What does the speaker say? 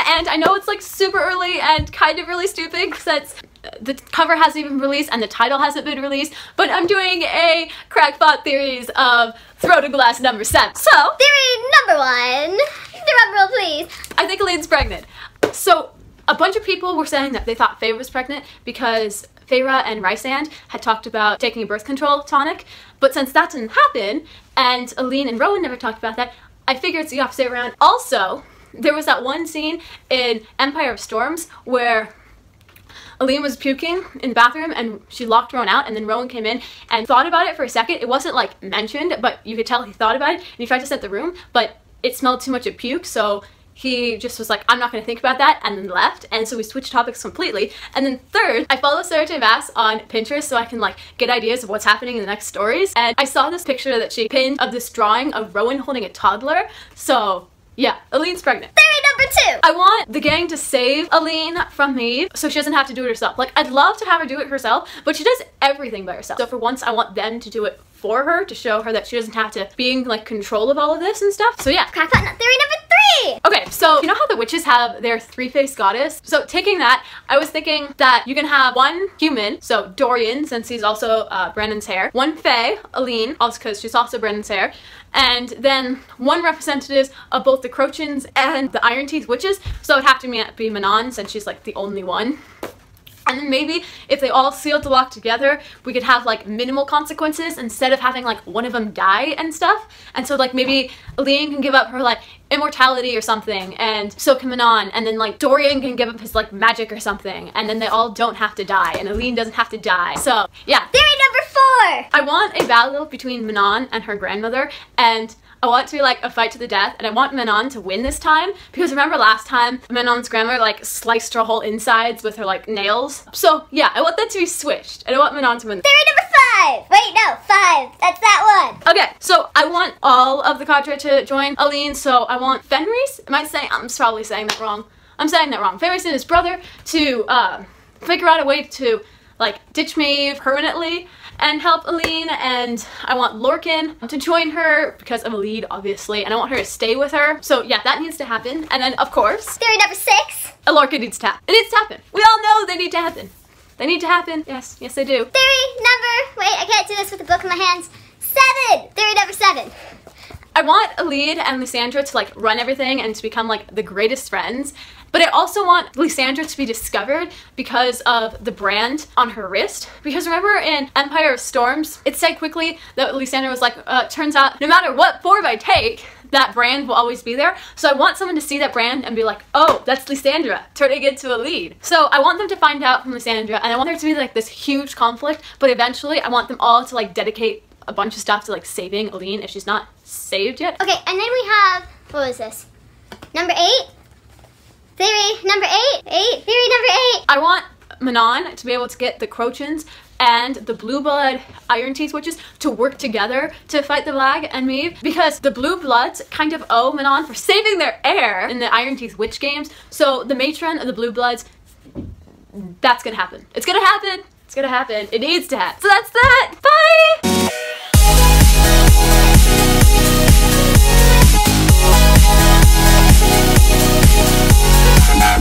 and I know it's like super early and kind of really stupid since the cover hasn't even released and the title hasn't been released, but I'm doing a crackpot theories of Throw to Glass number 7. So, theory number 1. Drum roll, please. I think Aline's pregnant. So, a bunch of people were saying that they thought Faye was pregnant because Feyre and Rysand had talked about taking a birth control tonic, but since that didn't happen, and Aline and Rowan never talked about that, I figured it's the opposite around. Also, there was that one scene in Empire of Storms where Aline was puking in the bathroom and she locked Rowan out, and then Rowan came in and thought about it for a second. It wasn't like mentioned, but you could tell he thought about it and he tried to set the room, but it smelled too much of puke, so he just was like, I'm not gonna think about that, and then left. And so we switched topics completely. And then third, I follow Sarah J. Maas on Pinterest so I can like get ideas of what's happening in the next stories. And I saw this picture that she pinned of this drawing of Rowan holding a toddler. So yeah, Aline's pregnant. Theory number 2. I want the gang to save Aline from Maeve so she doesn't have to do it herself. Like, I'd love to have her do it herself, but she does everything by herself. So for once, I want them to do it for her to show her that she doesn't have to be in like control of all of this and stuff. So yeah. Crackpot theory number 3. Okay, so you know how the witches have their three-faced goddess? So taking that, I was thinking that you can have one human, so Dorian, since he's also Brandon's heir, one fae, Aline, also because she's also Brandon's heir, and then one representative of both the Crochans and the Iron Teeth witches, so it would have to be Manong since she's like the only one. And then maybe if they all sealed the lock together, we could have like minimal consequences instead of having like one of them die and stuff. And so like maybe Aline can give up her like immortality or something, and so can Manong, and then like Dorian can give up his like magic or something, and then they all don't have to die and Aline doesn't have to die. So yeah. Theory number 4. I want a battle between Manong and her grandmother, and I want it to be like a fight to the death, and I want Manong to win this time because remember last time Manong's grandmother like sliced her whole insides with her like nails. So yeah, I want that to be switched, and I want Manong to win. Theory number 5. Wait, no, 5. That's that one. Okay, so I want all of the cadre to join Aline, so I want Fenris, I'm probably saying that wrong. I'm saying that wrong. Fenris and his brother to figure out a way to like ditch Maeve permanently and help Aline, and I want Lorcan to join her because of a lead, obviously, and I want her to stay with her. So yeah, that needs to happen. And then of course, theory number 6. Lorcan needs to happen. It needs to happen. We all know they need to happen. They need to happen. Yes, yes they do. Theory number, wait, I can't do this with the book in my hands. 7. Theory number 7. I want Aline and Lysandra to like run everything and to become like the greatest friends, but I also want Lysandra to be discovered because of the brand on her wrist. Because remember in Empire of Storms, it said quickly that Lysandra was like, turns out no matter what form I take, that brand will always be there. So I want someone to see that brand and be like, oh, that's Lysandra, turning into a lead. So I want them to find out from Lysandra, and I want there to be like this huge conflict, but eventually I want them all to like dedicate a bunch of stuff to like saving Aline if she's not saved yet. Okay, and then we have, what was this? Number 8? Theory number 8? Theory number 8! I want Manong to be able to get the Crochans and the Blue Blood Iron Teeth witches to work together to fight the Lag and Maeve, because the Blue Bloods kind of owe Manong for saving their heir in the Iron Teeth witch games. So the matron of the Blue Bloods, that's gonna happen. It's gonna happen. It's gonna happen. It needs to happen. So that's that!